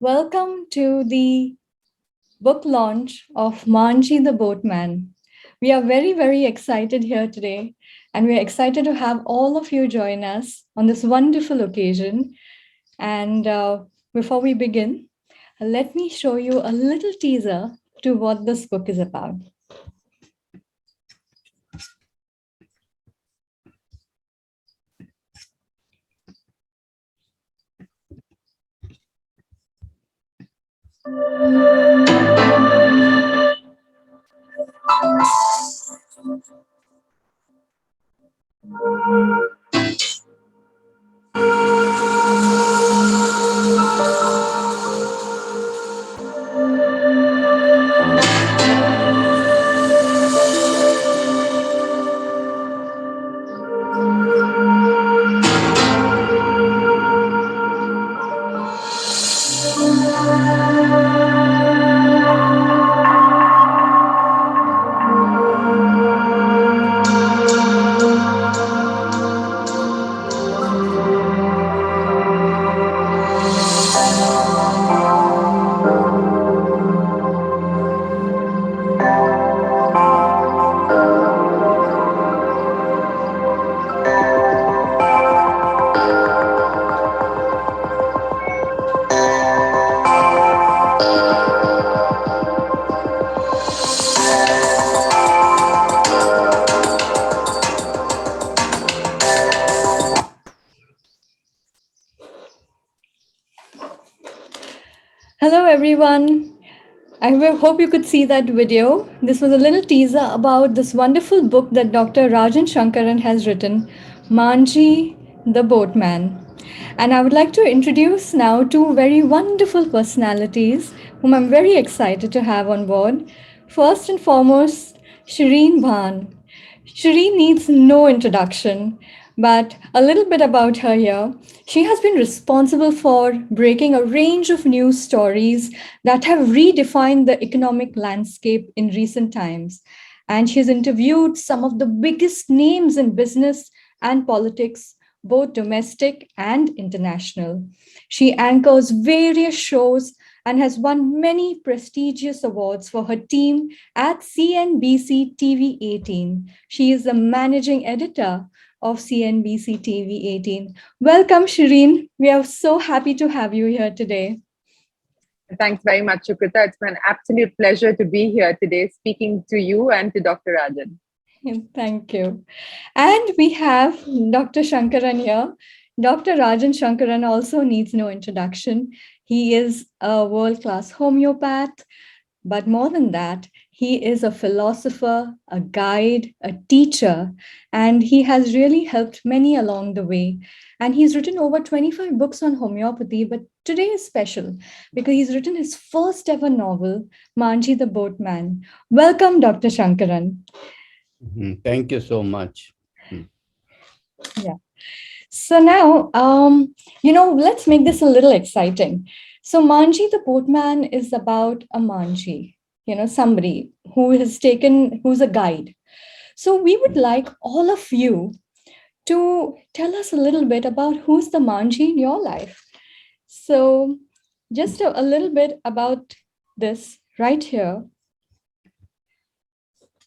Welcome to the book launch of Manji The Boatman. We are very, very excited here today, and we are excited to have all of you join us on this wonderful occasion. And before we begin, let me show you a little teaser to what this book is about. Hello, everyone. Hope you could see that video. This was a little teaser about this wonderful book that Dr. Rajan Sankaran has written, Manji The Boatman. And I would like to introduce now two very wonderful personalities whom I'm very excited to have on board. First and foremost, Shereen Bhan. Shereen needs no introduction, but a little bit about her here. She has been responsible for breaking a range of news stories that have redefined the economic landscape in recent times. And she's interviewed some of the biggest names in business and politics, both domestic and international. She anchors various shows and has won many prestigious awards for her team at CNBC TV 18. She is the managing editor of CNBC TV 18. Welcome, Shereen. We are so happy to have you here today. Thanks very much, Shukrita. It's an absolute pleasure to be here today speaking to you and to Dr. Rajan. Thank you. And we have Dr. Sankaran here. Dr. Rajan Sankaran also needs no introduction. He is a world class homeopath, but more than that, he is a philosopher, a guide, a teacher, and he has really helped many along the way. And he's written over 25 books on homeopathy, but today is special because he's written his first ever novel, Manji The Boatman. Welcome, Dr. Sankaran. Thank you so much. Yeah. So now, let's make this a little exciting. So Manji the Boatman is about a Manji, somebody who's a guide. So we would like all of you to tell us a little bit about who's the Manji in your life. So just a little bit about this right here.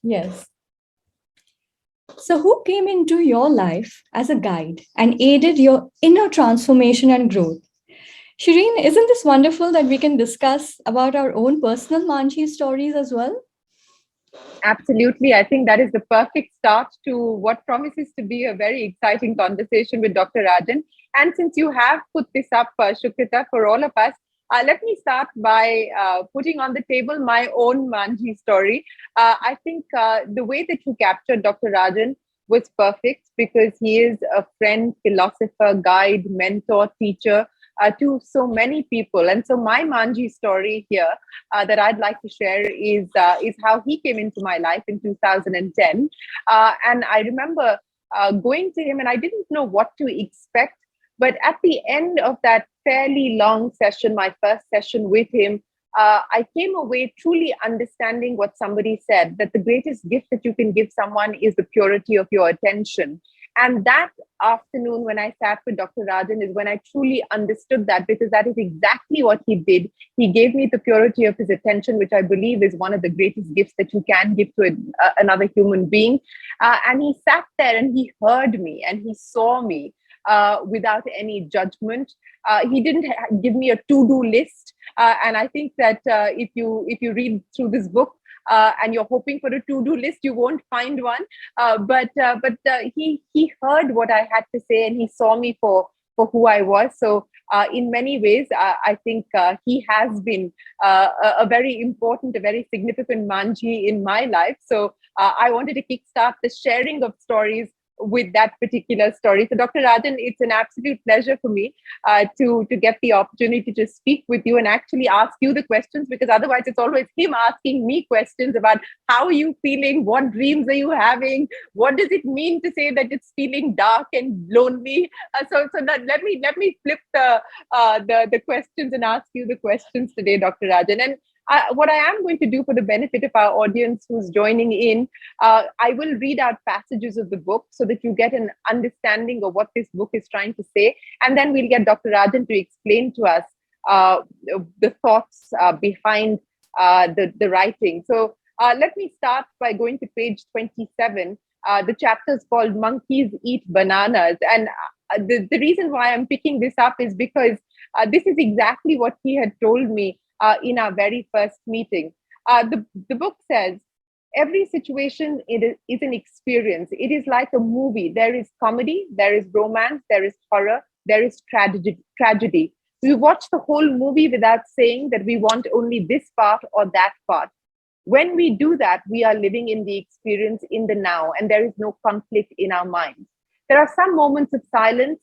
Yes. So, who came into your life as a guide and aided your inner transformation and growth? Shireen, isn't this wonderful that we can discuss about our own personal Manji stories as well? Absolutely. I think that is the perfect start to what promises to be a very exciting conversation with Dr. Rajan. And since you have put this up, Shukrita, for all of us, let me start by putting on the table my own Manji story. I think the way that you captured Dr. Rajan was perfect because he is a friend, philosopher, guide, mentor, teacher to so many people. And so my Manji story here that I'd like to share is how he came into my life in 2010. And I remember going to him and I didn't know what to expect. But at the end of that fairly long session, my first session with him, I came away truly understanding what somebody said, that the greatest gift that you can give someone is the purity of your attention. And that afternoon, when I sat with Dr. Rajan, is when I truly understood that, because that is exactly what he did. He gave me the purity of his attention, which I believe is one of the greatest gifts that you can give to another human being. And he sat there and he heard me and he saw me without any judgment. He didn't give me a to-do list. And I think that if you read through this book, and you're hoping for a to-do list, you won't find one. But he heard what I had to say, and he saw me for who I was. So in many ways, I think he has been a very important, a very significant Manji in my life. So I wanted to kickstart the sharing of stories with that particular story. So, Dr. Rajan, it's an absolute pleasure for me to get the opportunity to speak with you and actually ask you the questions, because otherwise it's always him asking me questions about how are you feeling, what dreams are you having, what does it mean to say that it's feeling dark and lonely. Let me flip the questions and ask you the questions today, Dr. Rajan. And what I am going to do for the benefit of our audience who's joining in, I will read out passages of the book so that you get an understanding of what this book is trying to say. And then we'll get Dr. Rajan to explain to us the thoughts behind the writing. So let me start by going to page 27. The chapter is called Monkeys Eat Bananas. And the reason why I'm picking this up is because this is exactly what he had told me in our very first meeting. The book says, every situation is an experience. It is like a movie. There is comedy, there is romance, there is horror, there is tragedy. We watch the whole movie without saying that we want only this part or that part. When we do that, we are living in the experience in the now, and there is no conflict in our minds. There are some moments of silence.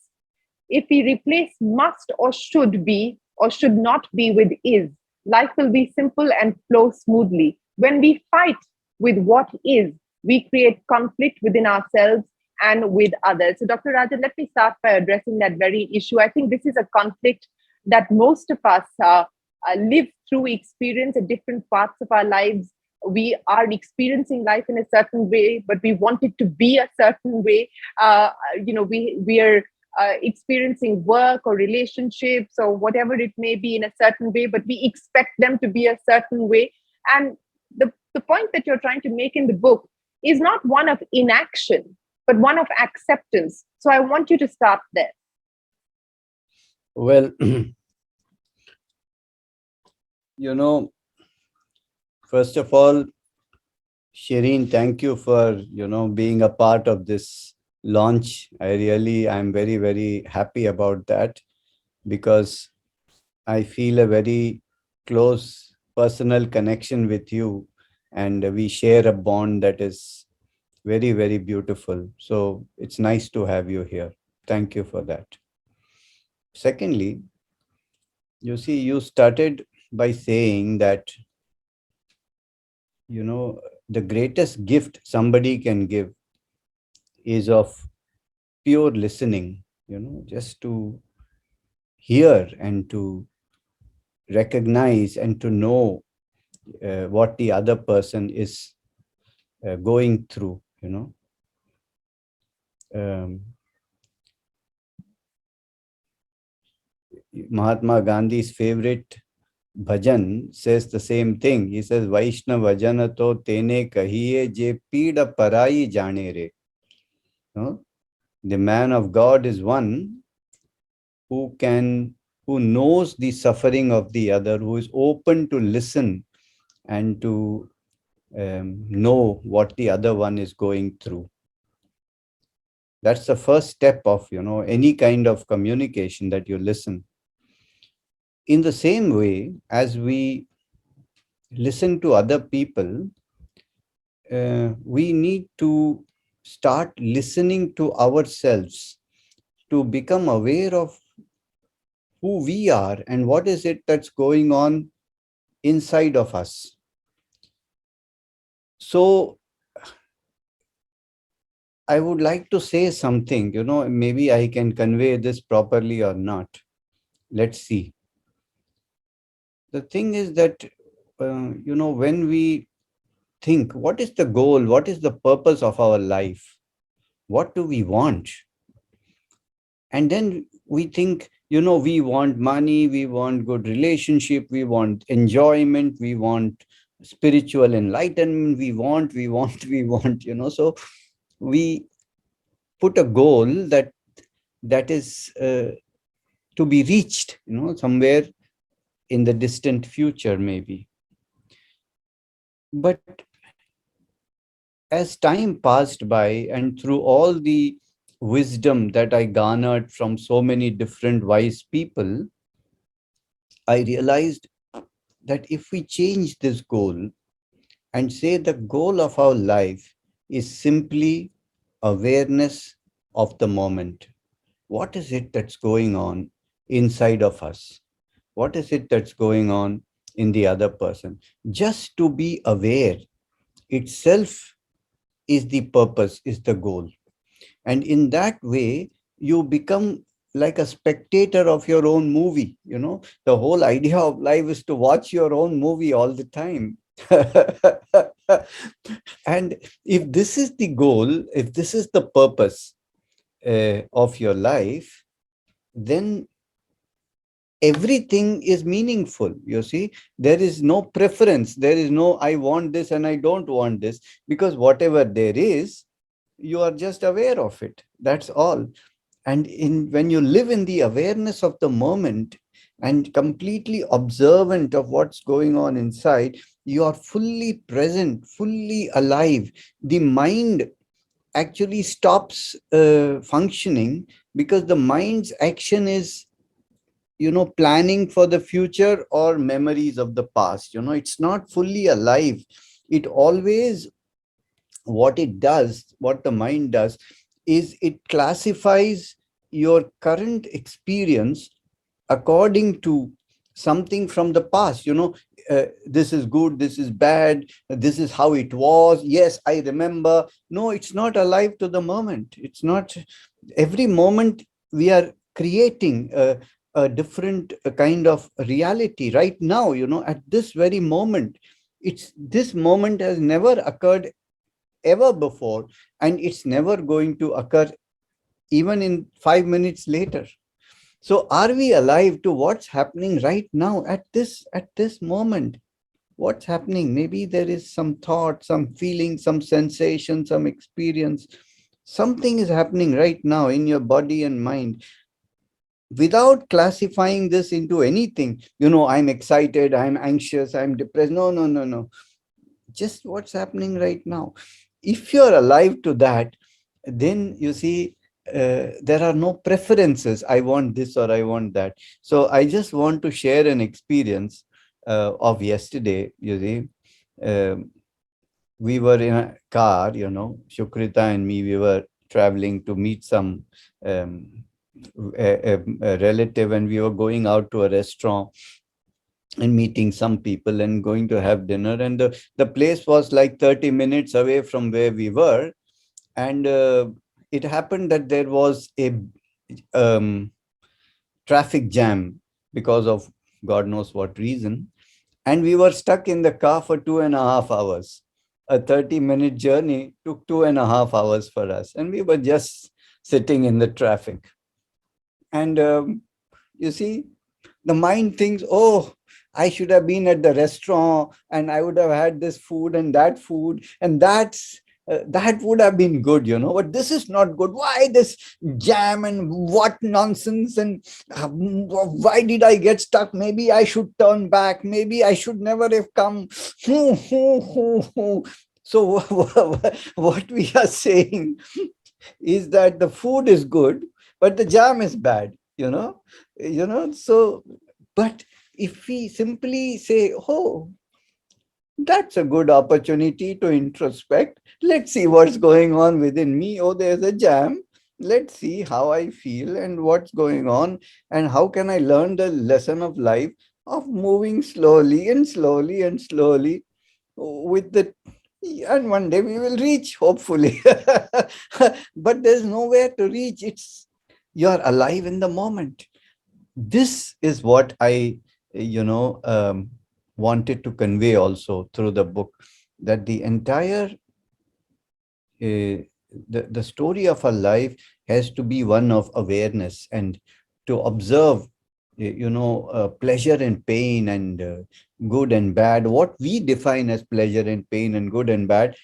If we replace must or should be or should not be with is, life will be simple and flow smoothly. When we fight with what is, we create conflict within ourselves and with others. So, Dr. Rajan, let me start by addressing that very issue. I think this is a conflict that most of us live through, experience at different parts of our lives. We are experiencing life in a certain way, but we want it to be a certain way. We are experiencing work or relationships or whatever it may be in a certain way, but we expect them to be a certain way. And the point that you're trying to make in the book is not one of inaction, but one of acceptance. So I want you to start there. Well, first of all, Shereen, thank you for, being a part of this launch. I'm very, very happy about that, because I feel a very close personal connection with you, and we share a bond that is very, very beautiful. So it's nice to have you here. Thank you for that. Secondly, you see, you started by saying that, the greatest gift somebody can give is of pure listening, just to hear and to recognize and to know what the other person is going through, Mahatma Gandhi's favorite bhajan says the same thing. He says, Vaishnav Vajana to tene kahiye je pida parai jane re. The man of God is one who knows the suffering of the other, who is open to listen and to know what the other one is going through. That's the first step of, any kind of communication, that you listen. In the same way, as we listen to other people, we need to start listening to ourselves, to become aware of who we are and what is it that's going on inside of us. So I would like to say something, maybe I can convey this properly or not. Let's see. The thing is that, when we think, what is the goal? What is the purpose of our life? What do we want? And then we think, we want money, we want good relationship, we want enjoyment, we want spiritual enlightenment, we want. So we put a goal that is to be reached, somewhere in the distant future, maybe. But as time passed by, and through all the wisdom that I garnered from so many different wise people, I realized that if we change this goal and say the goal of our life is simply awareness of the moment, what is it that's going on inside of us? What is it that's going on in the other person? Just to be aware itself is the purpose, is the goal. And in that way, you become like a spectator of your own movie. The whole idea of life is to watch your own movie all the time. And if this is the goal, if this is the purpose of your life, then everything is meaningful. You see, there is no preference. There is no, I want this and I don't want this, because whatever there is, you are just aware of it. That's all. And when you live in the awareness of the moment and completely observant of what's going on inside, you are fully present, fully alive. The mind actually stops functioning, because the mind's action is, planning for the future or memories of the past. It's not fully alive. It always, what the mind does is it classifies your current experience according to something from the past. This is good, this is bad, this is how it was, yes, I remember. No, it's not alive to the moment. It's not. Every moment we are creating a different kind of reality right now, at this very moment. This moment has never occurred ever before, and it's never going to occur even in 5 minutes later. So are we alive to what's happening right now at this moment? What's happening? Maybe there is some thought, some feeling, some sensation, some experience. Something is happening right now in your body and mind, without classifying this into anything. I'm excited, I'm anxious, I'm depressed. No, no, no, no. Just what's happening right now. If you're alive to that, then you see, there are no preferences. I want this or I want that. So I just want to share an experience of yesterday. You see, we were in a car, Shukrita and me, we were traveling to meet some a relative, and we were going out to a restaurant and meeting some people and going to have dinner. And the place was like 30 minutes away from where we were. And it happened that there was a um, traffic jam because of God knows what reason. And we were stuck in the car for 2.5 hours. A 30-minute journey took 2.5 hours for us. And we were just sitting in the traffic. And you see, the mind thinks, oh, I should have been at the restaurant and I would have had this food, and that would have been good, but this is not good. Why this jam and what nonsense? And why did I get stuck? Maybe I should turn back. Maybe I should never have come. So what we are saying is that the food is good, but the jam is bad, so. But if we simply say, oh, that's a good opportunity to introspect, let's see what's going on within me. Oh, there's a jam. Let's see how I feel and what's going on, and how can I learn the lesson of life of moving slowly and slowly and slowly with the, and one day we will reach, hopefully. But there's nowhere to reach. You're alive in the moment. This is what I, wanted to convey also through the book, that the entire the story of our life has to be one of awareness, and to observe, pleasure and pain, and good and bad, what we define as pleasure and pain and good and bad,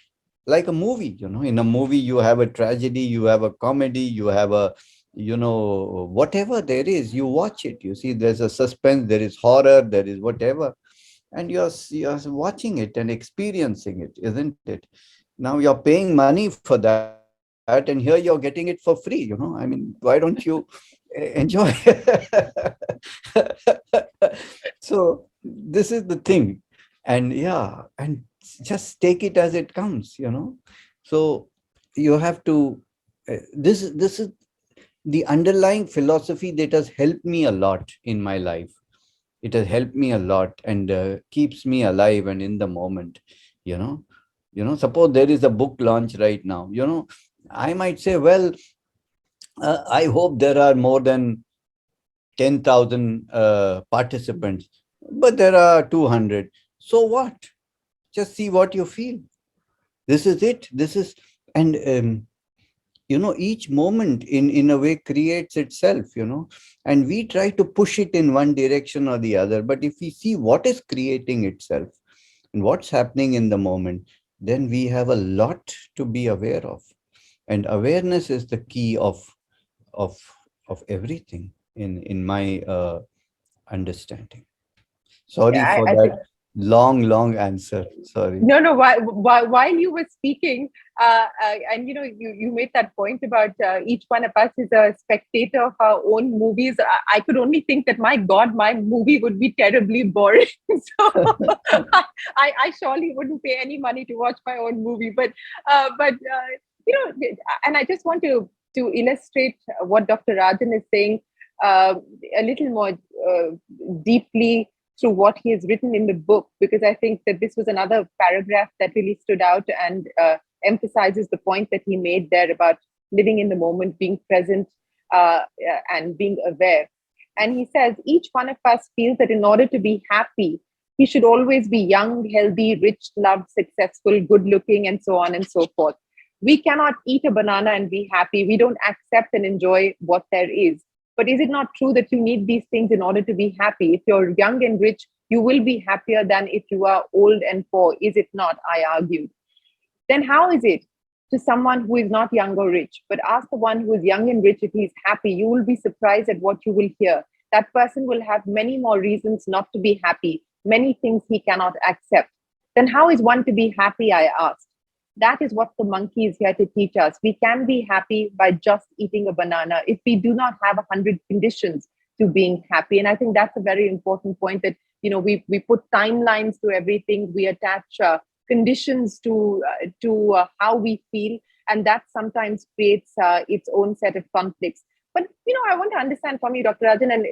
like a movie. In a movie you have a tragedy, you have a comedy, you have a, whatever there is, you watch it, you see there's a suspense, there is horror, there is whatever, and you're watching it and experiencing it, isn't it? Now you're paying money for that, and here you're getting it for free. I mean, why don't you enjoy? So this is the thing. And yeah, and just take it as it comes. So you have to, this is the underlying philosophy that has helped me a lot in my life. It has helped me a lot, and keeps me alive and in the moment. you know Suppose there is a book launch right now. I might say, well, I hope there are more than 10,000 participants, but there are 200. So what? Just see what you feel. This is it. This is, and each moment in a way creates itself. And we try to push it in one direction or the other. But if we see what is creating itself and what's happening in the moment, then we have a lot to be aware of. And awareness is the key of of everything in my understanding. Sorry Yeah, for I think that long answer. Sorry. no, no. While you were speaking, and you made that point about each one of us is a spectator of our own movies. I could only think that, my God, my movie would be terribly boring. So I surely wouldn't pay any money to watch my own movie. But and I just want to illustrate what Dr. Rajan is saying uh, a little more deeply through what he has written in the book, because I think that this was another paragraph that really stood out and emphasizes the point that he made there about living in the moment, being present, and being aware. And he says, each one of us feels that in order to be happy, he should always be young, healthy, rich, loved, successful, good looking, and so on and so forth. We cannot eat a banana and be happy. We don't accept and enjoy what there is. But is it not true that you need these things in order to be happy? If you're young and rich, you will be happier than if you are old and poor. Is it not? I argued. Then how is it to someone who is not young or rich? But ask the one who is young and rich if he's happy. You will be surprised at what you will hear. That person will have many more reasons not to be happy, many things he cannot accept. Then how is one to be happy? I asked. That is what the monkey is here to teach us. We can be happy by just eating a banana if we do not have 100 conditions to being happy. And I think that's a very important point, that we put timelines to everything. We attach conditions to how we feel, and that sometimes creates its own set of conflicts. But I want to understand from you, Dr. Rajan, and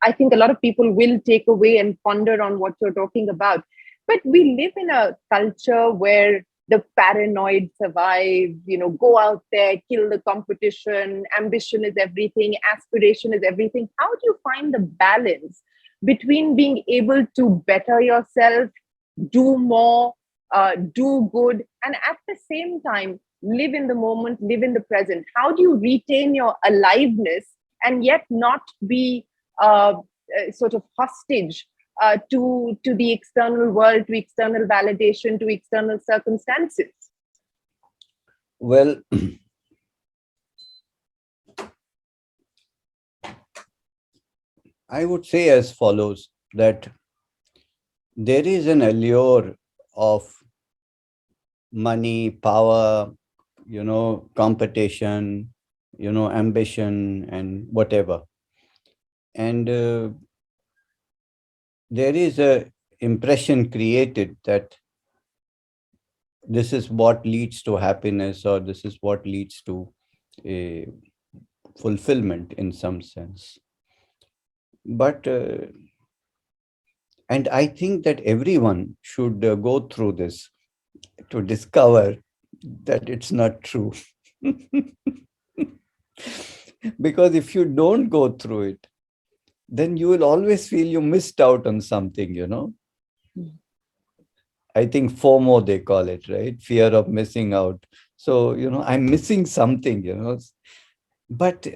I think a lot of people will take away and ponder on what you're talking about. But we live in a culture where the paranoid survive, go out there, kill the competition, ambition is everything, aspiration is everything. How do you find the balance between being able to better yourself, do more, do good, and at the same time, live in the moment, live in the present? How do you retain your aliveness and yet not be sort of hostage to the external world, to external validation, to external circumstances? Well, I would say as follows, that there is an allure of money, power, competition, ambition, and whatever. And there is a impression created that this is what leads to happiness, or this is what leads to a fulfillment in some sense. But and I think that everyone should go through this to discover that it's not true. Because if you don't go through it, then you will always feel you missed out on something. I think FOMO, they call it, right? Fear of missing out. So, I'm missing something, but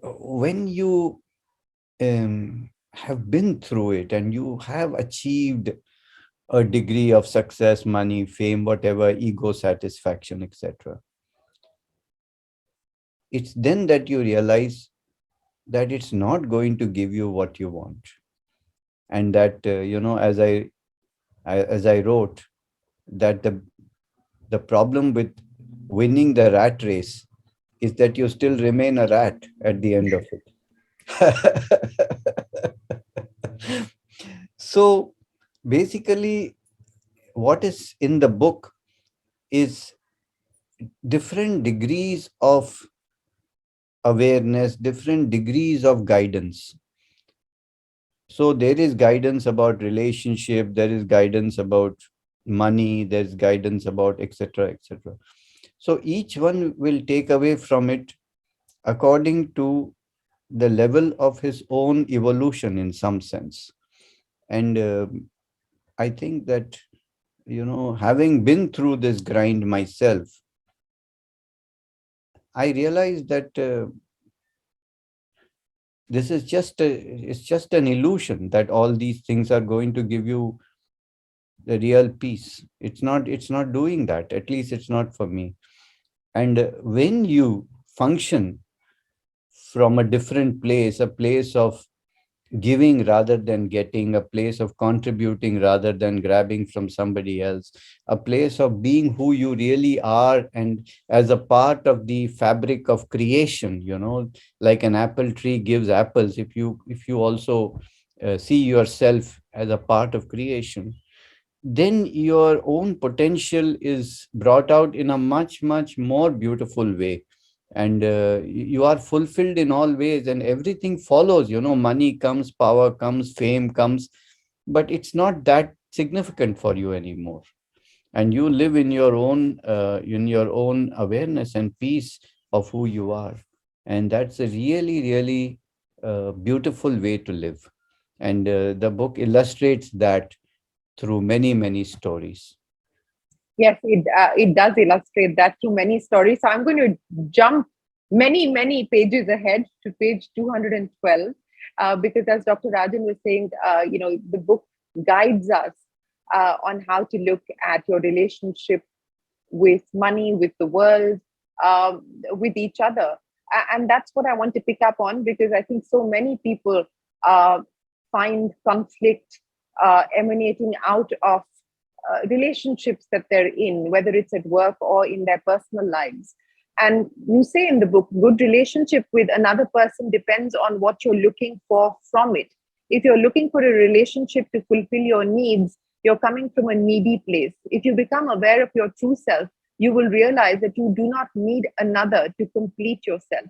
when you have been through it and you have achieved a degree of success, money, fame, whatever, ego satisfaction, etc., it's then that you realize that it's not going to give you what you want. And that, as I wrote, that the problem with winning the rat race is that you still remain a rat at the end of it. So basically, what is in the book is different degrees of awareness, different degrees of guidance. So there is guidance about relationship, there is guidance about money, there's guidance about etc., etc. So each one will take away from it according to the level of his own evolution in some sense. And I think that, having been through this grind myself, I realized that this is it's just an illusion that all these things are going to give you the real peace. It's not doing that. At least it's not for me. And when you function from a different place, a place of giving rather than getting, a place of contributing rather than grabbing from somebody else, a place of being who you really are and as a part of the fabric of creation, like an apple tree gives apples. If you also see yourself as a part of creation, then your own potential is brought out in a much, much more beautiful way. And you are fulfilled in all ways, and everything follows. Money comes, power comes, fame comes, but it's not that significant for you anymore. And you live in your own awareness and peace of who you are. And that's a really, really beautiful way to live. And the book illustrates that through many, many stories. Yes, it does illustrate that through many stories. So I'm going to jump many pages ahead to page 212, because as Dr. Rajan was saying, the book guides us on how to look at your relationship with money, with the world, with each other. And that's what I want to pick up on, because I think so many people uh, find conflict emanating out of relationships that they're in, whether it's at work or in their personal lives. And you say in the book, good relationship with another person depends on what you're looking for from it. If you're looking for a relationship to fulfill your needs, you're coming from a needy place. If you become aware of your true self, you will realize that you do not need another to complete yourself.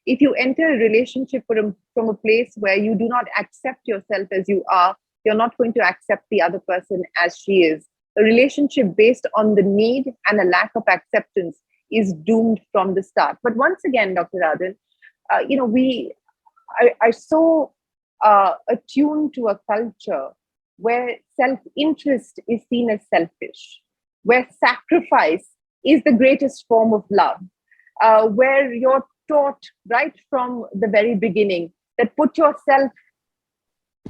If you enter a relationship from a place where you do not accept yourself as you are, you're not going to accept the other person as she is. A relationship based on the need and a lack of acceptance is doomed from the start. But once again, Dr. Rajan, we are so attuned to a culture where self-interest is seen as selfish, where sacrifice is the greatest form of love, where you're taught right from the very beginning that put yourself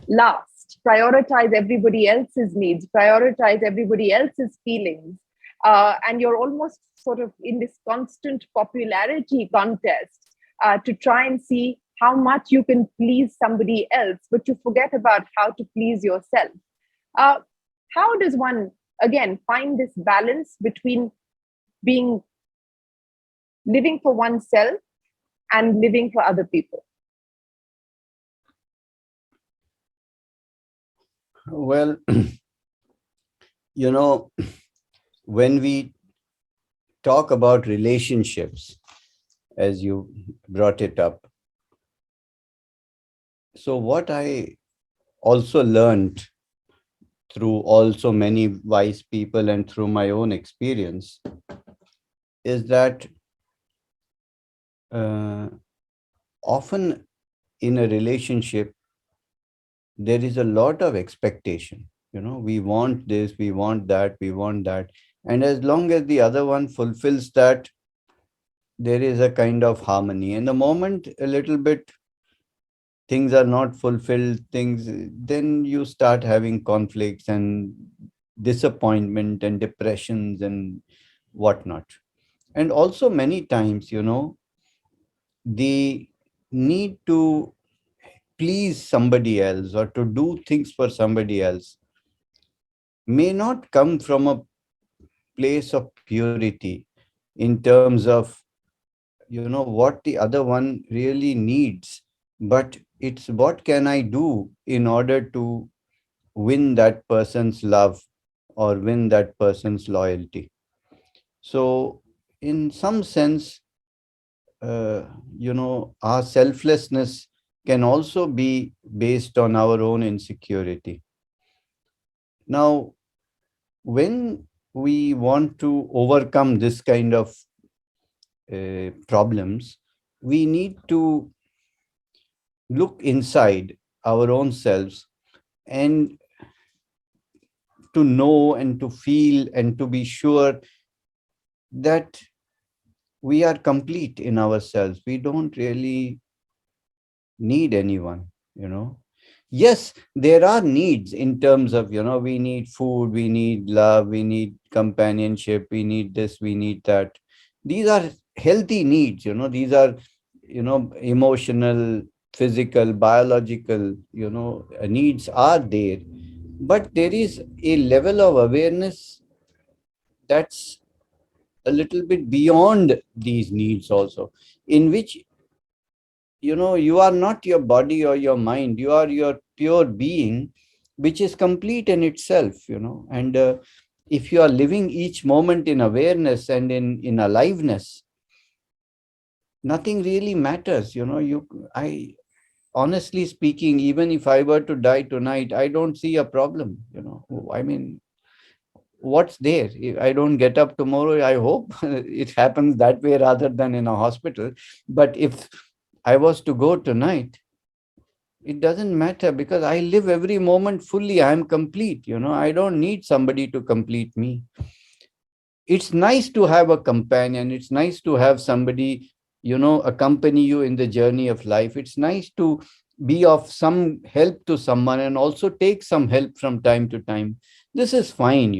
last, prioritize everybody else's needs, prioritize everybody else's feelings. And you're almost sort of in this constant popularity contest to try and see how much you can please somebody else, but you forget about how to please yourself. Uh, how does one, again, find this balance between being living for oneself and living for other people? Well, when we talk about relationships, as you brought it up, so what I also learned through also many wise people and through my own experience is that often in a relationship, there is a lot of expectation. We want this, we want that, we want that. And as long as the other one fulfills that, there is a kind of harmony. And the moment a little bit things are not fulfilled, things, then you start having conflicts and disappointment and depressions and whatnot. And also many times, the need to please somebody else or to do things for somebody else may not come from a place of purity in terms of what the other one really needs, but it's what can I do in order to win that person's love or win that person's loyalty. So in some sense, uh, our selflessness can also be based on our own insecurity. Now, when we want to overcome this kind of problems, we need to look inside our own selves and to know and to feel and to be sure that we are complete in ourselves. We don't really need anyone, you know. Yes, there are needs in terms of, we need food, we need love, we need companionship, we need this, we need that. These are healthy needs, these are, emotional, physical, biological, needs are there. But there is a level of awareness that's a little bit beyond these needs also, in which you are not your body or your mind, you are your pure being, which is complete in itself, and if you are living each moment in awareness and in aliveness, nothing really matters. I honestly speaking, even if I were to die tonight, I don't see a problem. I mean, what's there? If I don't get up tomorrow, I hope it happens that way rather than in a hospital. But if I was to go tonight, it doesn't matter because I live every moment fully. I am complete. I don't need somebody to complete me. It's nice to have a companion. It's nice to have somebody, accompany you in the journey of life. It's nice to be of some help to someone and also take some help from time to time. This is fine,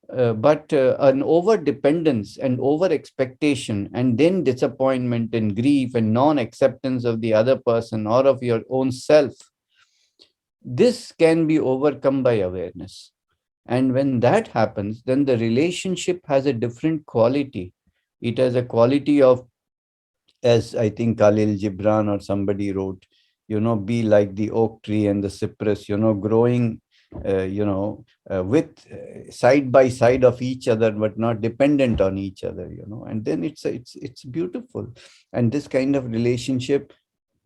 but an over dependence and over expectation and then disappointment and grief and non acceptance of the other person or of your own self, this can be overcome by awareness. And when that happens, then the relationship has a different quality. It has a quality of, as I think Khalil Gibran or somebody wrote, be like the oak tree and the cypress, growing, with side by side of each other, but not dependent on each other, and then it's beautiful. And this kind of relationship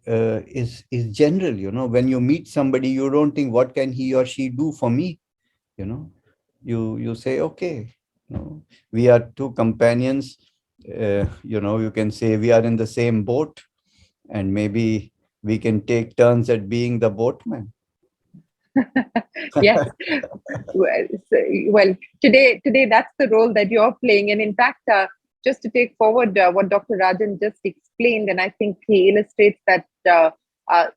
is general. When you meet somebody, you don't think, what can he or she do for me? you know you say, okay, we are two companions. You can say we are in the same boat, and maybe we can take turns at being the boatman. Yes. Well, today that's the role that you're playing. And in fact, just to take forward what Dr. Rajan just explained, and I think he illustrates that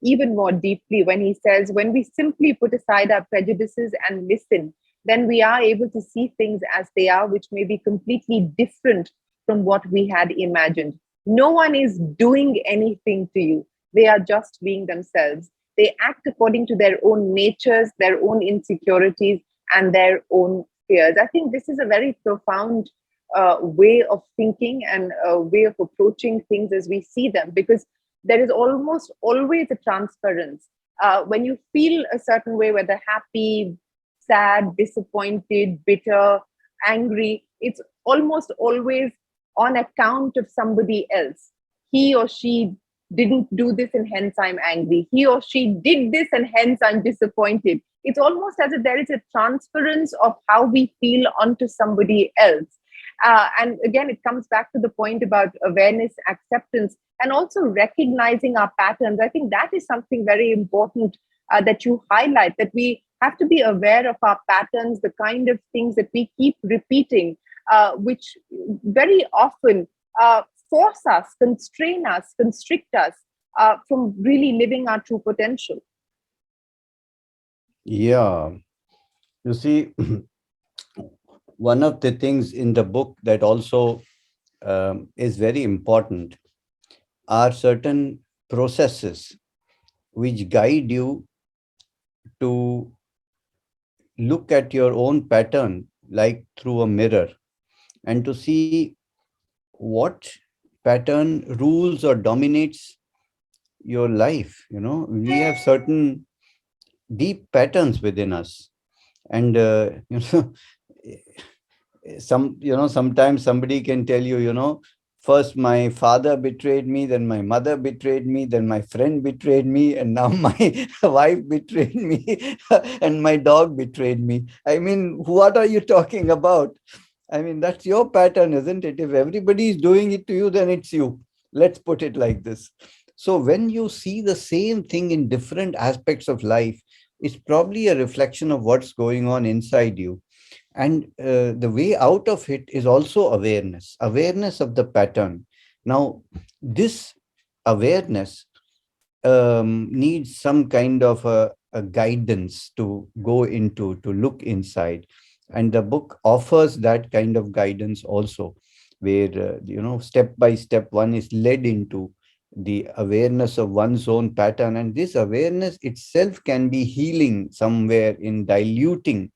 even more deeply when he says, when we simply put aside our prejudices and listen, then we are able to see things as they are, which may be completely different from what we had imagined. No one is doing anything to you, they are just being themselves. They act according to their own natures, their own insecurities, and their own fears. I think this is a very profound way of thinking and a way of approaching things as we see them, because there is almost always a transference. When you feel a certain way, whether happy, sad, disappointed, bitter, angry, it's almost always on account of somebody else. He or she didn't do this and hence I'm angry. He or she did this and hence I'm disappointed. It's almost as if there is a transference of how we feel onto somebody else. And again, it comes back to the point about awareness, acceptance, and also recognizing our patterns. I think that is something very important that you highlight, that we have to be aware of our patterns, the kind of things that we keep repeating, which very often force us, constrain us, constrict us from really living our true potential. Yeah. You see, one of the things in the book that also is very important are certain processes which guide you to look at your own pattern like through a mirror, and to see what pattern rules or dominates your life. We have certain deep patterns within us, and sometimes somebody can tell you, first my father betrayed me, then my mother betrayed me, then my friend betrayed me, and now my wife betrayed me, and my dog betrayed me. I mean, what are you talking about? I mean, that's your pattern, isn't it? If everybody is doing it to you, then it's you. Let's put it like this. So when you see the same thing in different aspects of life, it's probably a reflection of what's going on inside you. And the way out of it is also awareness of the pattern. Now, this awareness needs some kind of a guidance to go into, to look inside. And the book offers that kind of guidance also, where, step by step, one is led into the awareness of one's own pattern. And this awareness itself can be healing somewhere in diluting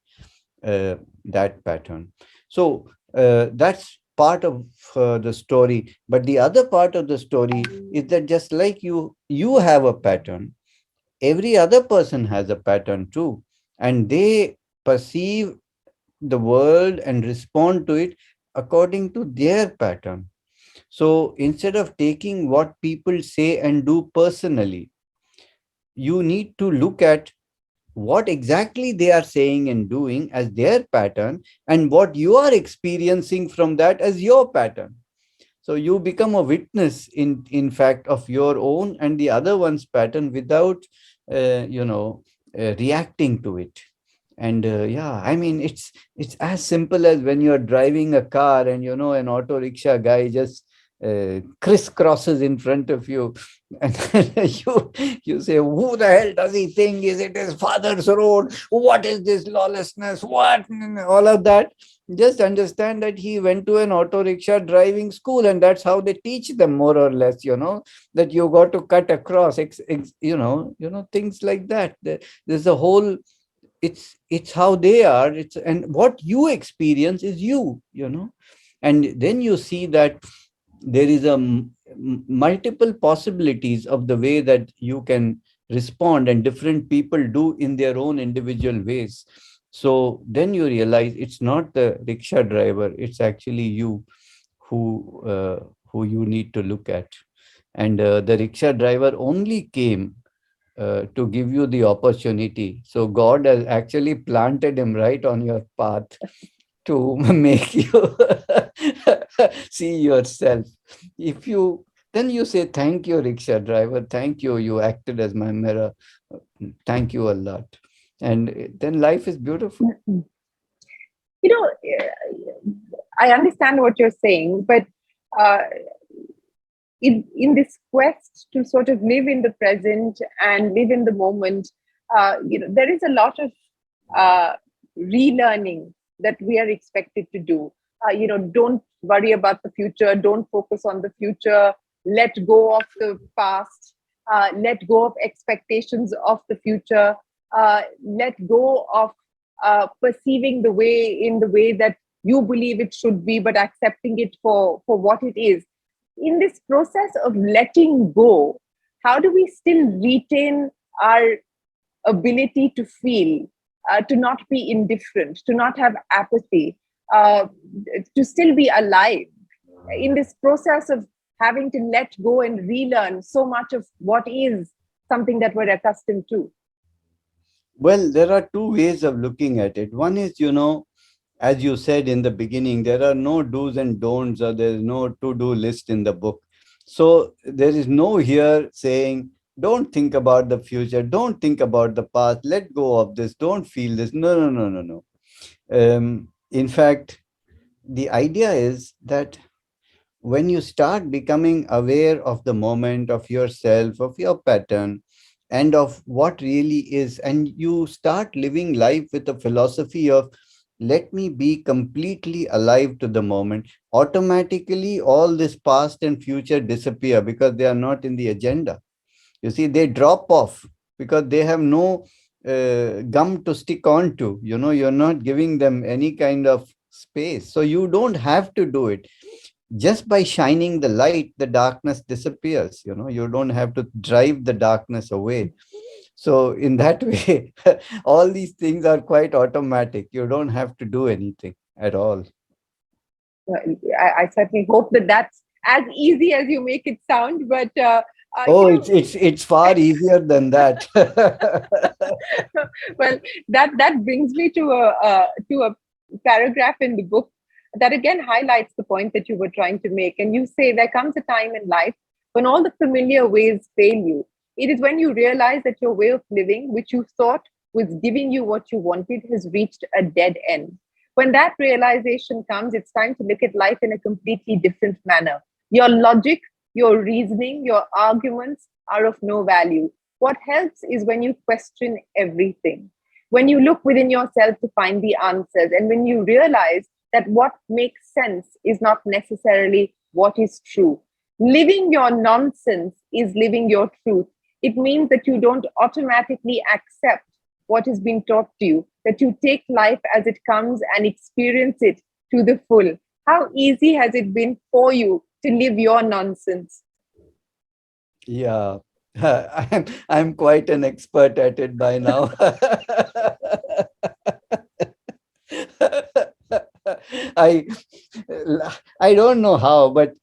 that pattern. So that's part of the story. But the other part of the story is that just like you have a pattern, every other person has a pattern too, and they perceive the world and respond to it according to their pattern. So instead of taking what people say and do personally, you need to look at what exactly they are saying and doing as their pattern, and what you are experiencing from that as your pattern. So you become a witness in fact of your own and the other one's pattern without reacting to it. And yeah, I mean, it's as simple as when you're driving a car and an auto rickshaw guy just crisscrosses in front of you, and you say, who the hell does he think is it his father's road? What is this lawlessness? What? All of that. Just understand that he went to an auto rickshaw driving school, and that's how they teach them, more or less, that you got to cut across, things like that. There's a whole, it's how they are, and what you experience is you. And then you see that there is multiple possibilities of the way that you can respond, and different people do in their own individual ways. So then you realize it's not the rickshaw driver, it's actually you who you need to look at. And the rickshaw driver only came to give you the opportunity. So God has actually planted him right on your path to make you see yourself. If you Then you say, thank you, rickshaw driver, thank you, you acted as my mirror, thank you a lot. And then life is beautiful. You know, I understand what you're saying, but uh, in this quest to sort of live in the present and live in the moment, there is a lot of relearning that we are expected to do. Don't worry about the future. Don't focus on the future. Let go of the past. Let go of expectations of the future. Let go of perceiving the way that you believe it should be, but accepting it for what it is. In this process of letting go, how do we still retain our ability to feel, to not be indifferent, to not have apathy, uh, to still be alive in this process of having to let go and relearn so much of what is something that we're accustomed to? Well, there are two ways of looking at it. One is, as you said in the beginning, there are no do's and don'ts, or there is no to-do list in the book. So there is no here saying, don't think about the future, don't think about the past, let go of this, don't feel this. No, no, no, no, no. In fact, the idea is that when you start becoming aware of the moment, of yourself, of your pattern, and of what really is, and you start living life with a philosophy of let me be completely alive to the moment, automatically all this past and future disappear because they are not in the agenda. You see, they drop off because they have no gum to stick on to. You're not giving them any kind of space. So you don't have to do it. Just by shining the light, the darkness disappears. You don't have to drive the darkness away. So in that way, all these things are quite automatic. You don't have to do anything at all. I certainly hope that that's as easy as you make it sound. But Oh, it's far easier than that. well, that brings me to a paragraph in the book that again highlights the point that you were trying to make. And you say there comes a time in life when all the familiar ways fail you. It is when you realize that your way of living, which you thought was giving you what you wanted, has reached a dead end. When that realization comes, it's time to look at life in a completely different manner. Your logic, your reasoning, your arguments are of no value. What helps is when you question everything, when you look within yourself to find the answers, and when you realize that what makes sense is not necessarily what is true. Living your nonsense is living your truth. It means that you don't automatically accept what is being taught to you, that you take life as it comes and experience it to the full. How easy has it been for you to live your nonsense? Yeah, I'm quite an expert at it by now. I I don't know how, but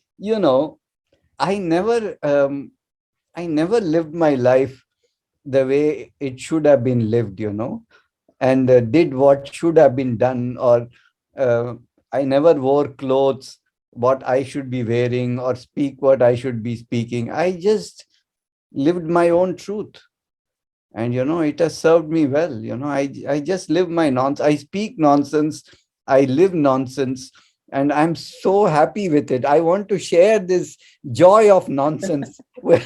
I never I never lived my life the way it should have been lived, and did what should have been done, or uh, I never wore clothes what I should be wearing or speak what I should be speaking. I just lived my own truth, and it has served me well. I just live my nonsense. I speak nonsense, I live nonsense, and I'm so happy with it. I want to share this joy of nonsense. When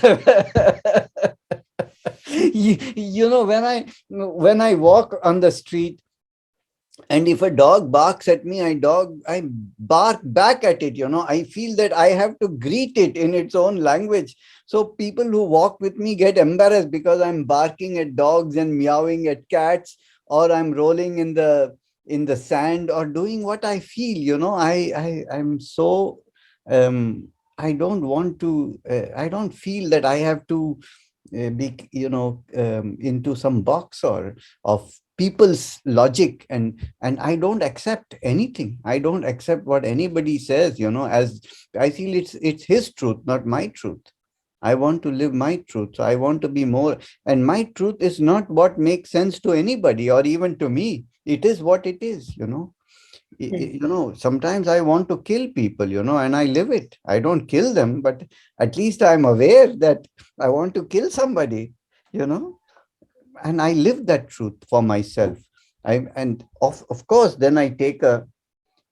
I walk on the street, and if a dog barks at me, I bark back at it. I feel that I have to greet it in its own language. So people who walk with me get embarrassed because I'm barking at dogs and meowing at cats, or I'm rolling in the sand, or doing what I feel. I'm so I don't want to I don't feel that I have to be into some box or of people's logic, and I don't accept anything. I don't accept what anybody says, as I feel it's his truth, not my truth. I want to live my truth. So I want to be more, and my truth is not what makes sense to anybody or even to me. It is what it is. Sometimes I want to kill people, and I live it. I don't kill them, but at least I'm aware that I want to kill somebody, you know and I live that truth for myself. And of course, then I take a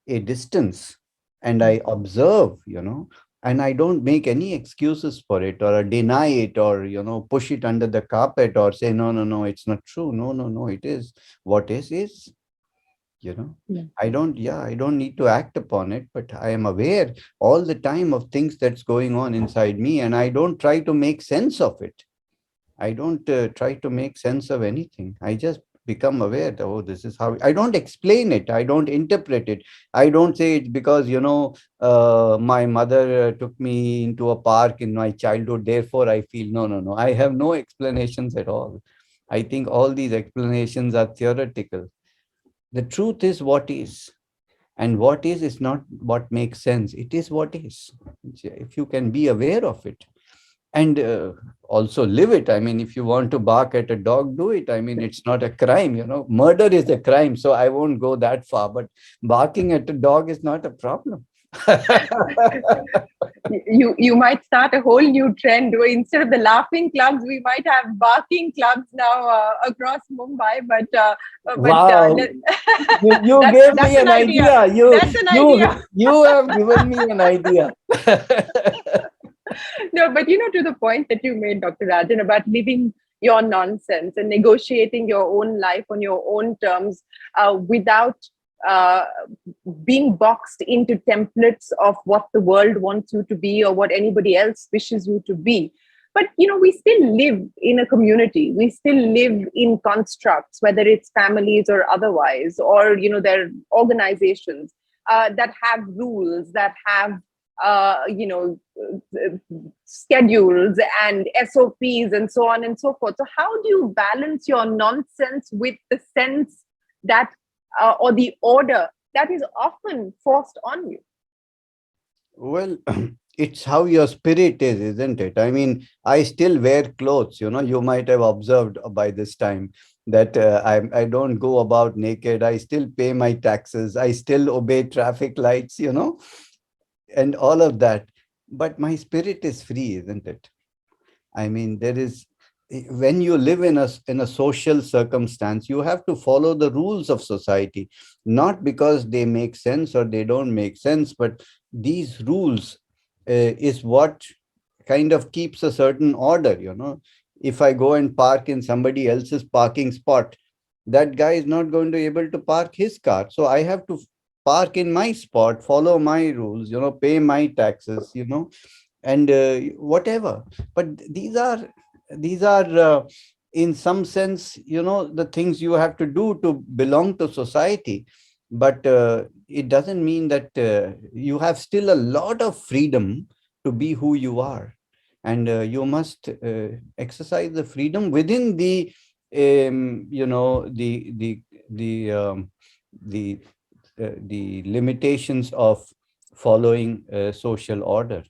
distance, and I observe, and I don't make any excuses for it, or deny it, or push it under the carpet, or say no, no, no, it's not true. No, no, no, it is. What is. you know Yeah. I don't need to act upon it, but I am aware all the time of things that's going on inside me, and I don't try to make sense of it. I don't try to make sense of anything. I just become aware that, oh, this is how. I don't explain it. I don't interpret it. I don't say it's because, my mother took me into a park in my childhood. Therefore, I feel. No, no, no. I have no explanations at all. I think all these explanations are theoretical. The truth is what is. And what is not what makes sense. It is what is. If you can be aware of it, and also live it. I mean, if you want to bark at a dog, do it. I mean, it's not a crime. Murder is a crime, so I won't go that far, but barking at a dog is not a problem. You might start a whole new trend where instead of the laughing clubs, we might have barking clubs now across Mumbai. Wow. But You gave me that's an an idea. idea. That's an idea. You have given me an idea. No, but to the point that you made, Dr. Rajan, about living your nonsense and negotiating your own life on your own terms without uh, being boxed into templates of what the world wants you to be or what anybody else wishes you to be. But we still live in a community. We still live in constructs, whether it's families or otherwise, or there are organizations that have rules, that have schedules and SOPs and so on and so forth. So how do you balance your nonsense with the sense that or the order that is often forced on you? Well, it's how your spirit is, isn't it? I mean, I still wear clothes. You might have observed by this time that I don't go about naked. I still pay my taxes. I still obey traffic lights, and all of that. But my spirit is free, isn't it? I mean, when you live in a social circumstance, you have to follow the rules of society, not because they make sense or they don't make sense, but these rules is what kind of keeps a certain order. If I go and park in somebody else's parking spot, that guy is not going to be able to park his car. So I have to park in my spot, follow my rules, pay my taxes, and whatever. But these are in some sense, the things you have to do to belong to society. But it doesn't mean that you have still a lot of freedom to be who you are, and you must exercise the freedom within the the the limitations of following social order.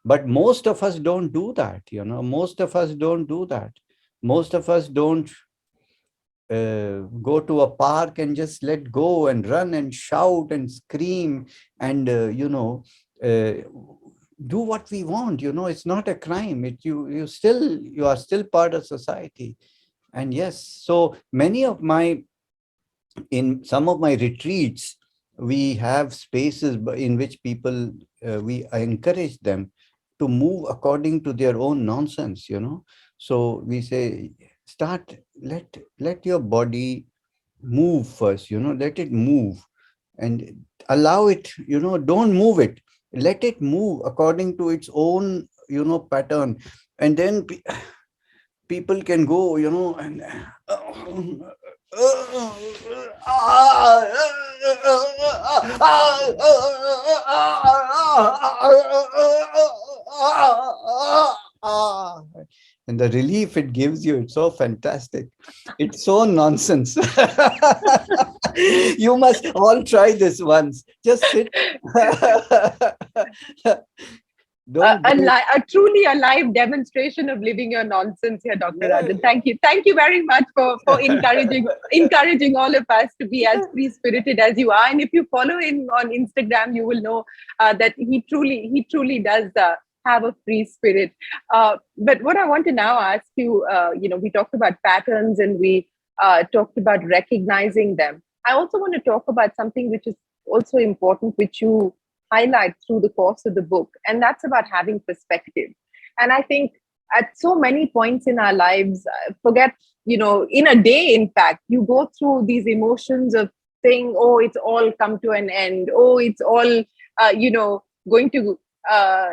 But most of us don't do that. Most of us don't do that. Most of us don't go to a park and just let go and run and shout and scream and uh, do what we want. It's not a crime. You are still part of society. And yes, so many of my in some of my retreats, we have spaces in which people, I encourage them to move according to their own nonsense. So we say, let your body move first, let it move and allow it, don't move it. Let it move according to its own, pattern. And then people can go, and and the relief it gives you, it's so fantastic. It's so nonsense. You must all try this once. Just sit. Don't do it. A truly alive demonstration of living your nonsense here, Dr. Yeah. Rajan. Thank you very much for encouraging all of us to be as free spirited as you are. And if you follow him on Instagram, you will know that he truly does have a free spirit. But what I want to now ask you, we talked about patterns and we talked about recognizing them. I also want to talk about something which is also important, which you highlight through the course of the book, and that's about having perspective. And I think at so many points in our lives, forget, in a day, in fact, you go through these emotions of saying, oh, it's all come to an end. Oh, it's all, going to uh,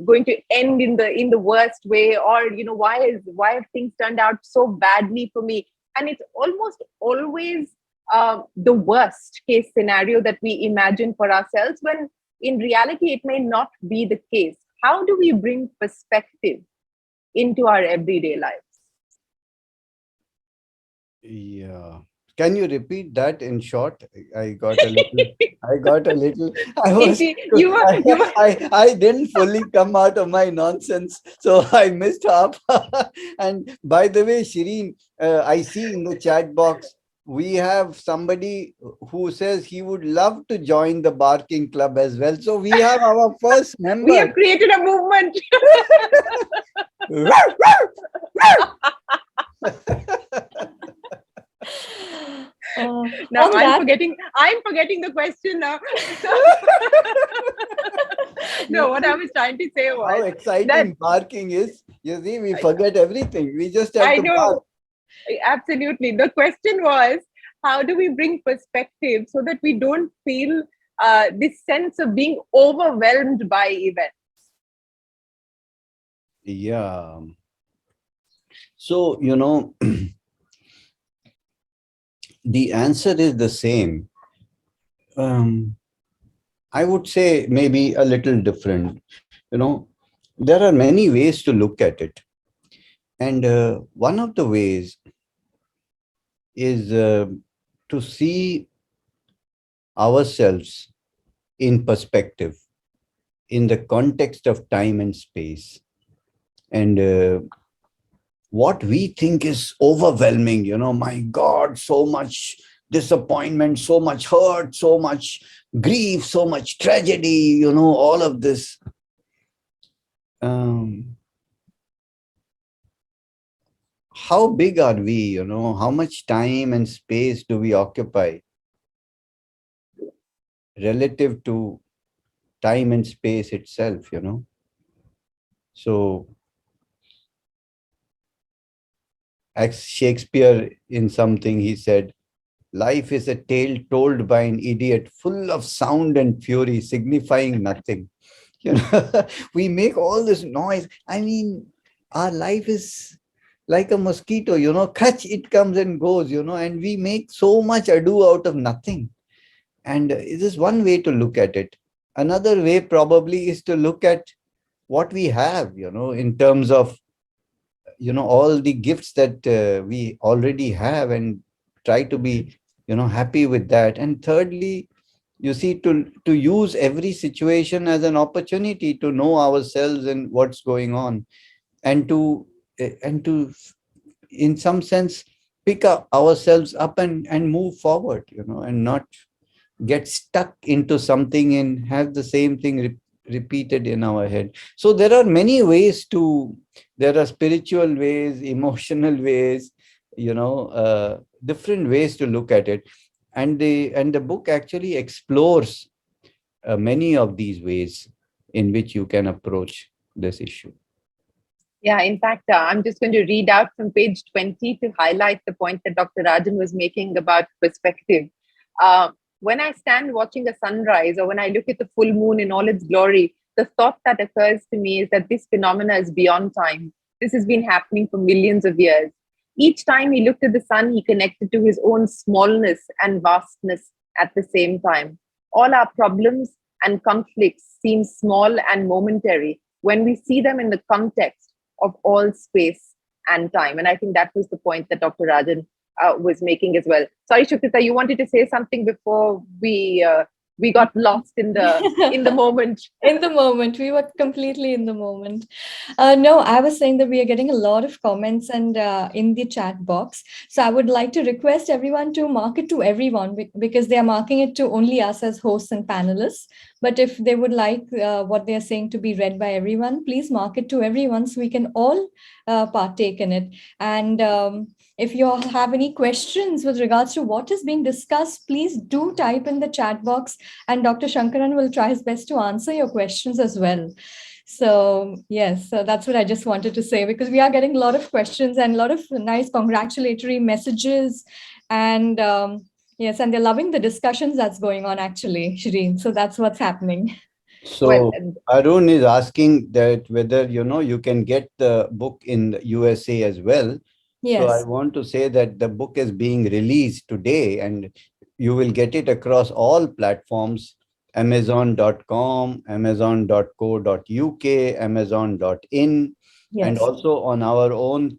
going to end in the worst way, or why have things turned out so badly for me? And it's almost always the worst case scenario that we imagine for ourselves, when in reality it may not be the case. How do we bring perspective into our everyday lives? Yeah. Can you repeat that in short? I got a little, I got a little, I was, You were I didn't fully come out of my nonsense, so I missed half. And by the way, Shireen, I see in the chat box we have somebody who says he would love to join the barking club as well. So we have our first We member. have created a movement. Now On that, I'm forgetting the question now. No, You what I see was trying to say how was that exciting barking is. You see, we forget everything. We just have I to bark. know absolutely. The question was, how do we bring perspective so that we don't feel this sense of being overwhelmed by events? Yeah. So, the answer is the same. I would say maybe a little different. There are many ways to look at it. And one of the ways is to see ourselves in perspective, in the context of time and space. And what we think is overwhelming, my God, so much disappointment, so much hurt, so much grief, so much tragedy, all of this. Um, how big are we, how much time and space do we occupy relative to time and space itself, So, as Shakespeare in something, he said, life is a tale told by an idiot, full of sound and fury, signifying nothing. We make all this noise. I mean, our life is like a mosquito, catch, it comes and goes, and we make so much ado out of nothing. And this is one way to look at it. Another way probably is to look at what we have, in terms of all the gifts that we already have, and try to be happy with that. And thirdly, you see, to use every situation as an opportunity to know ourselves and what's going on, and to in some sense pick up ourselves up and move forward, and not get stuck into something and have the same thing repeated in our head. So there are many ways there are spiritual ways, emotional ways, different ways to look at it. And the book actually explores many of these ways in which you can approach this issue. Yeah, in fact, I'm just going to read out from page 20 to highlight the point that Dr. Rajan was making about perspective. When I stand watching a sunrise or when I look at the full moon in all its glory, the thought that occurs to me is that this phenomena is beyond time. This has been happening for millions of years. Each time he looked at the sun, he connected to his own smallness and vastness at the same time. All our problems and conflicts seem small and momentary when we see them in the context of all space and time. And I think that was the point that Dr. Rajan was making as well. Sorry, Shukrita, you wanted to say something before we got lost in the moment. In the moment, we were completely in the moment. No, I was saying that we are getting a lot of comments and in the chat box. So I would like to request everyone to mark it to everyone because they are marking it to only us as hosts and panelists. But if they would like what they are saying to be read by everyone, please mark it to everyone so we can all partake in it. And if you all have any questions with regards to what is being discussed, please do type in the chat box, and Dr. Sankaran will try his best to answer your questions as well. So, yes, so that's what I just wanted to say, because we are getting a lot of questions and a lot of nice congratulatory messages. And yes, and they're loving the discussions that's going on, actually, Shereen. So that's what's happening. Well, So Arun is asking that whether you can get the book in the USA as well. So I Yes. want to say that the book is being released today, and you will get it across all platforms: Amazon.com, Amazon.co.uk, Amazon.in, and Yes. also on our own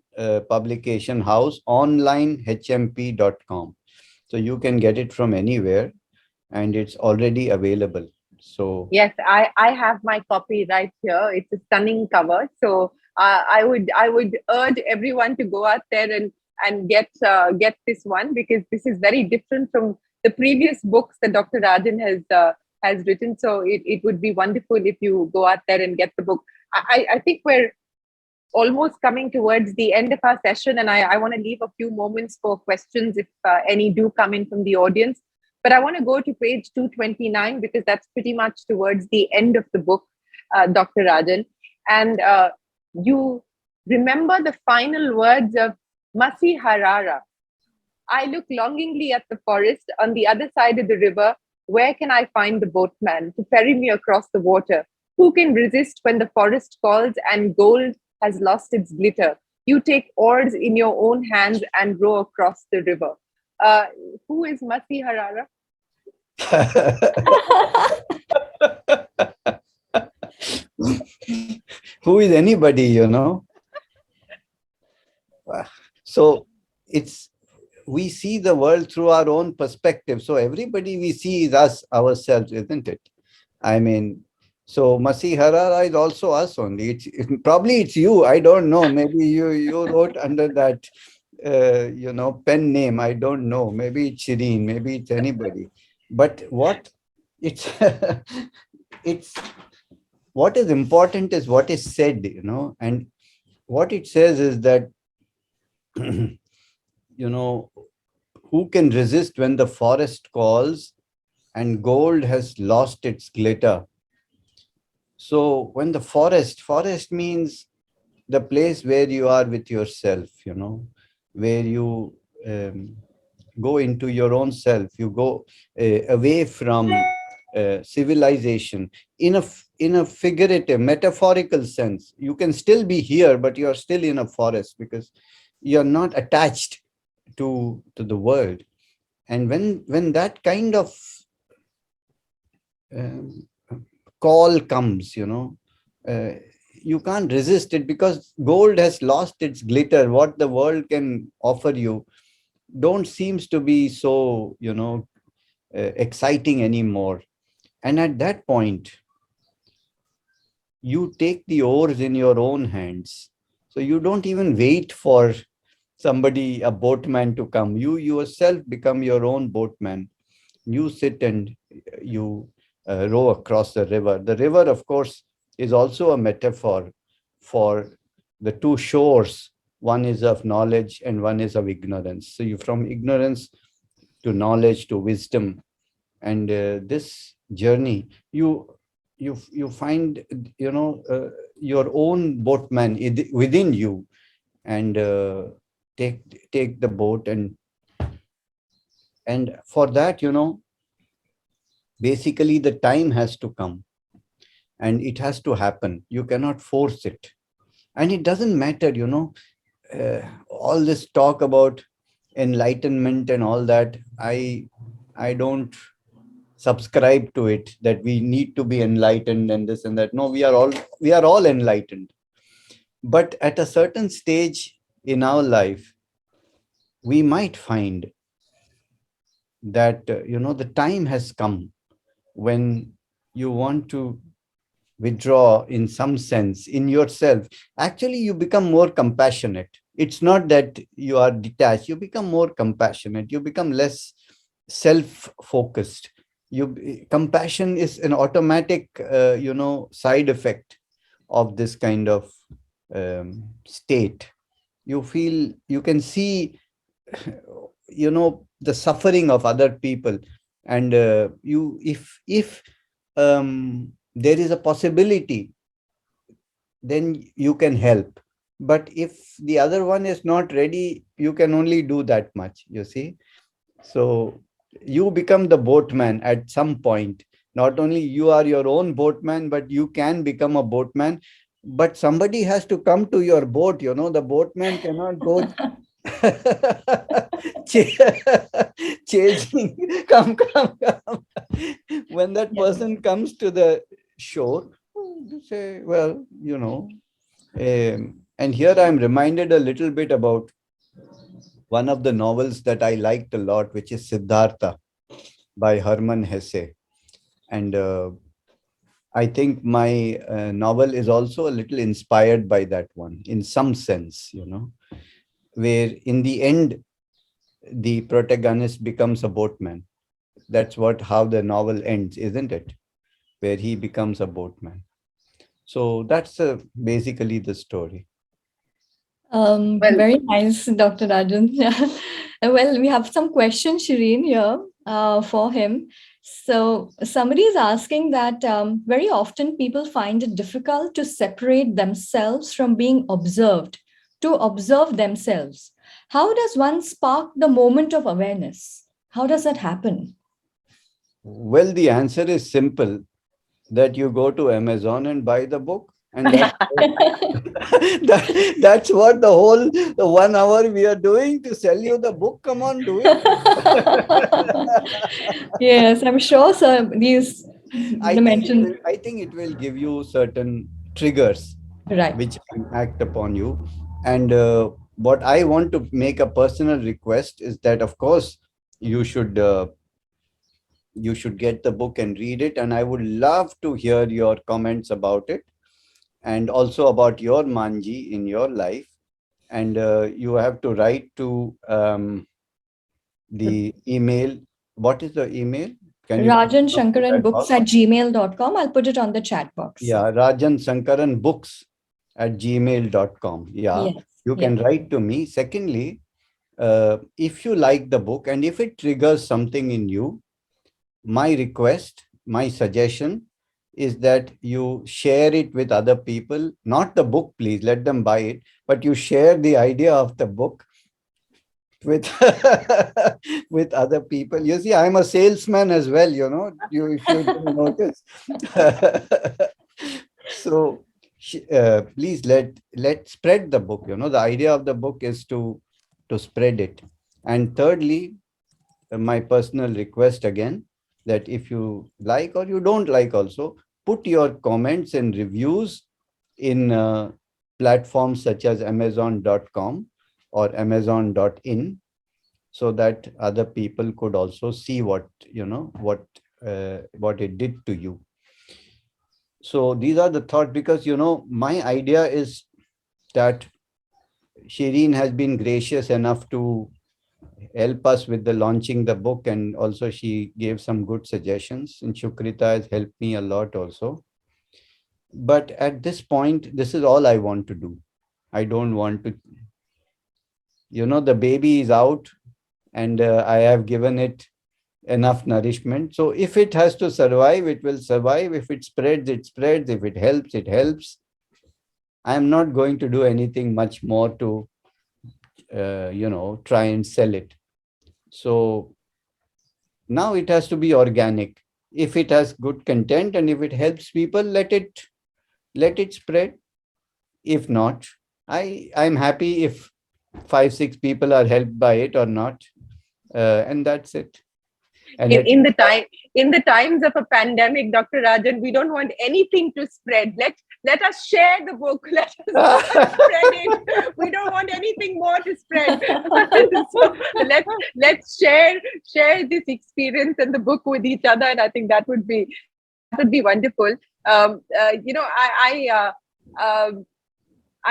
publication house, onlinehmp.com. So you can get it from anywhere, and it's already available. So yes, I have my copy right here. It's a stunning cover. So I would urge everyone to go out there and get this one, because this is very different from the previous books that Dr. Rajan has written. So it would be wonderful if you go out there and get the book. I think we're almost coming towards the end of our session, and I want to leave a few moments for questions if any do come in from the audience. But I want to go to page 229, because that's pretty much towards the end of the book, Dr. Rajan. And you remember the final words of Masi Harara. I look longingly at the forest on the other side of the river. Where can I find the boatman to ferry me across the water? Who can resist when the forest calls and gold has lost its glitter? You take oars in your own hands and row across the river. Uh, who is Masi Harara? Who is anybody, you know? So it's, we see the world through our own perspective. So everybody we see is us, ourselves, isn't it? I mean, so Masi Harara is also us only. Probably it's you. I don't know. Maybe you wrote under that pen name. I don't know. Maybe it's Shereen. Maybe it's anybody. But what it's it's what is important is what is said, and what it says is that who can resist when the forest calls and gold has lost its glitter? So when the forest means the place where you are with yourself, where you go into your own self, you go away from civilization in a figurative, metaphorical sense. You can still be here, but you are still in a forest because you're not attached to the world. And when that kind of call comes, you can't resist it, because gold has lost its glitter. What the world can offer you don't seems to be so exciting anymore. And at that point, you take the oars in your own hands. So you don't even wait for somebody, a boatman, to come. You yourself become your own boatman. You sit and you row across the river. The river, of course, is also a metaphor for the two shores. One is of knowledge and one is of ignorance. So you, from ignorance to knowledge to wisdom, and this journey, you find your own boatman within you, and take the boat, and for that, basically the time has to come and it has to happen. You cannot force it. And it doesn't matter, all this talk about enlightenment and all that. I don't subscribe to it, that we need to be enlightened and this and that. No, we are all enlightened. But at a certain stage in our life, we might find that the time has come when you want to withdraw in some sense in yourself. Actually, you become more compassionate. It's not that you are detached. You become more compassionate. You become less self-focused. Compassion is an automatic side effect of this kind of state. You can see the suffering of other people, and if there is a possibility, then you can help. But if the other one is not ready, you can only do that much, you see. So you become the boatman at some point. Not only you are your own boatman, but you can become a boatman. But somebody has to come to your boat. The boatman cannot go chasing. Come. When that person comes to the shore, you say, well, and here I'm reminded a little bit about one of the novels that I liked a lot, which is Siddhartha by Hermann Hesse. And I think my novel is also a little inspired by that one in some sense, where in the end the protagonist becomes a boatman. That's what how the novel ends, isn't it? Where he becomes a boatman. So that's basically the story. Well, Very nice, Dr. Rajan. Yeah. Well, we have some questions, Shireen, here for him. So, somebody is asking that very often people find it difficult to separate themselves from being observed, to observe themselves. How does one spark the moment of awareness? How does that happen? Well, the answer is simple, that you go to Amazon and buy the book. And that's what the 1 hour we are doing to sell you the book. Come on, do it. Yes, I'm sure, sir. These dimensions, I think it will give you certain triggers right? which can act upon you. And what I want to make a personal request is that, of course, you should you should get the book and read it. And I would love to hear your comments about it, and also about your Manji in your life. And you have to write to the email. What is the email? Can you put Rajan it on the Sankaran chat books box? at gmail.com. I'll put it on the chat box. Yeah, Rajan Sankaran books at gmail.com. Yeah, Yes. you Yeah. can write to me. Secondly, if you like the book and if it triggers something in you, my request, my suggestion is that you share it with other people. Not the book, please, let them buy it, but you share the idea of the book with with other people. You see, I'm a salesman as well, you know, you if you didn't notice. So please let spread the book. You know, the idea of the book is to spread it. And thirdly, my personal request again, that if you like or you don't like, also put your comments and reviews in platforms such as amazon.com or amazon.in, so that other people could also see what what it did to you. So these are the thoughts, because my idea is that Shireen has been gracious enough to help us with the launching the book, and also she gave some good suggestions, and Shukrita has helped me a lot also. But at this point, this is all I want to do. I don't want to, the baby is out, and I have given it enough nourishment. So if it has to survive, it will survive. If it spreads, it spreads. If it helps, it helps. I am not going to do anything much more to try and sell it. So now it has to be organic. If it has good content and if it helps people, let it spread. If not, I'm happy if 5 6 people are helped by it or not, and that's it. And in, it in the time in the times of a pandemic, Dr. Rajan, we don't want anything to spread. Let us share the book. Let us spread it. We don't want anything more to spread. So let's share this experience and the book with each other, and I think that would be wonderful. I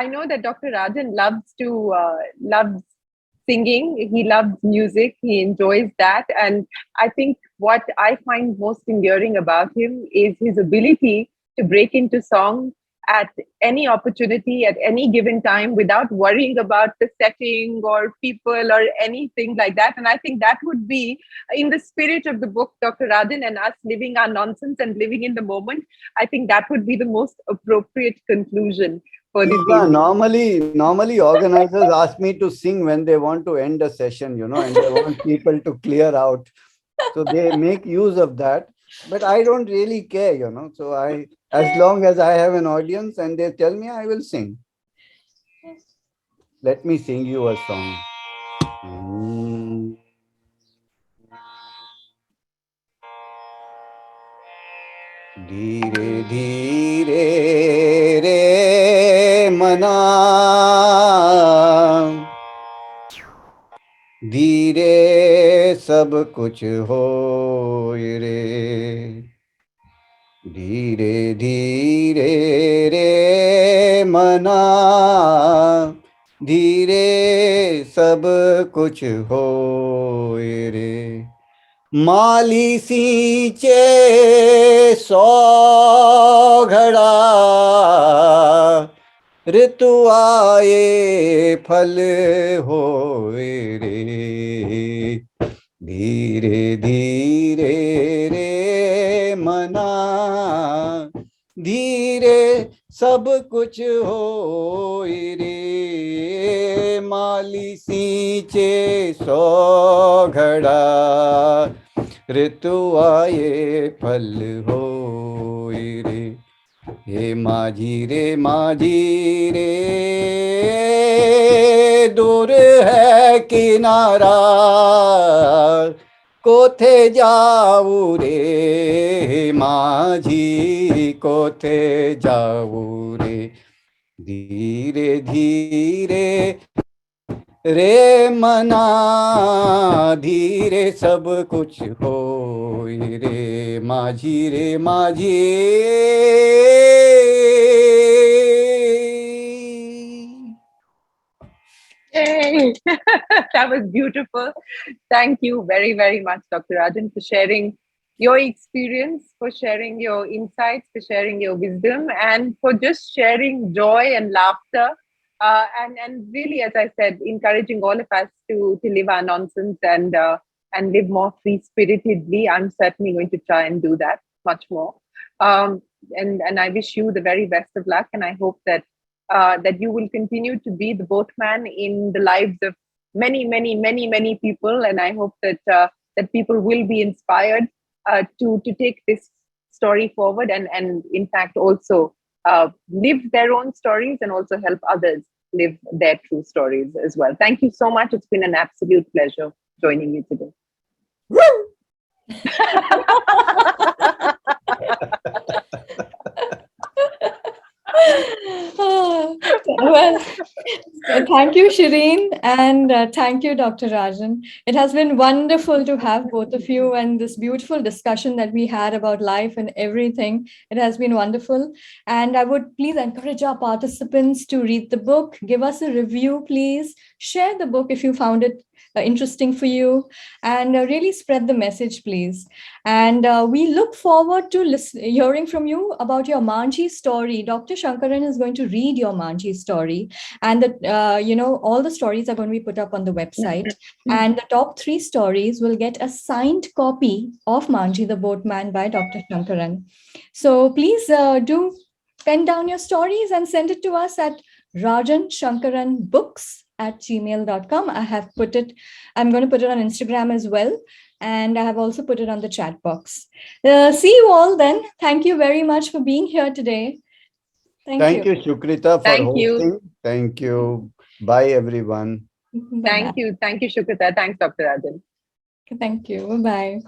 know that Dr. Rajan loves singing. He loves music. He enjoys that, and I think what I find most endearing about him is his ability to break into song at any opportunity, at any given time, without worrying about the setting or people or anything like that. And I think that would be in the spirit of the book, Dr. Rajan, and us living our nonsense and living in the moment. I think that would be the most appropriate conclusion for this Yeah, evening. normally organizers ask me to sing when they want to end a session, and they want people to clear out. So they make use of that. But I don't really care. So as long as I have an audience and they tell me, I will sing. Let me sing you a song. Hmm. धीरे धीरे रे मना, धीरे सब कुछ हो रे, धीरे धीरे रे मना, धीरे सब कुछ होए रे। माली सींचे 100 घड़ा, ऋतु आए फल होए रे। धीरे धीरे रे मना, धीरे सब कुछ होए रे। माली सींचे 100 घड़ा, ऋतु आए फल होए रे। हे माझी रे, दूर है किनारा, कोथे जाऊ रे। माझी कोथे जाऊ रे। धीरे धीरे रे मना, धीरे सब कुछ होए रे। माझी Yay! That was beautiful. Thank you very, very much, Dr. Rajan, for sharing your experience, for sharing your insights, for sharing your wisdom, and for just sharing joy and laughter. And really, as I said, encouraging all of us to live our nonsense and live more free spiritedly. I'm certainly going to try and do that much more. Um, and I wish you the very best of luck, and I hope that you will continue to be the boatman in the lives of many, many, many, many people. And I hope that people will be inspired to take this story forward and in fact also live their own stories and also help others live their true stories as well. Thank you so much. It's been an absolute pleasure joining you today. Well, thank you, Shireen, and thank you, Dr. Rajan. It has been wonderful to have both of you and this beautiful discussion that we had about life and everything. It has been wonderful. And I would please encourage our participants to read the book, give us a review, please. Share the book if you found it interesting for you, and really spread the message, please. And we look forward to hearing from you about your Manji story. Dr. Shankaran is going to read your Manji story, and all the stories are going to be put up on the website. And the top 3 stories will get a signed copy of Manji the Boatman by Dr. Shankaran. So please do pen down your stories and send it to us at rajanshankaranbooks@gmail.com. I'm going to put it on Instagram as well. And I have also put it on the chat box. See you all then. Thank you very much for being here today. Thank you, Shukrita, for Thank you. hosting. Thank you. Bye, everyone. Bye-bye. Thank you, Shukrita. Thanks, Dr. Rajan. Thank you. Bye-bye.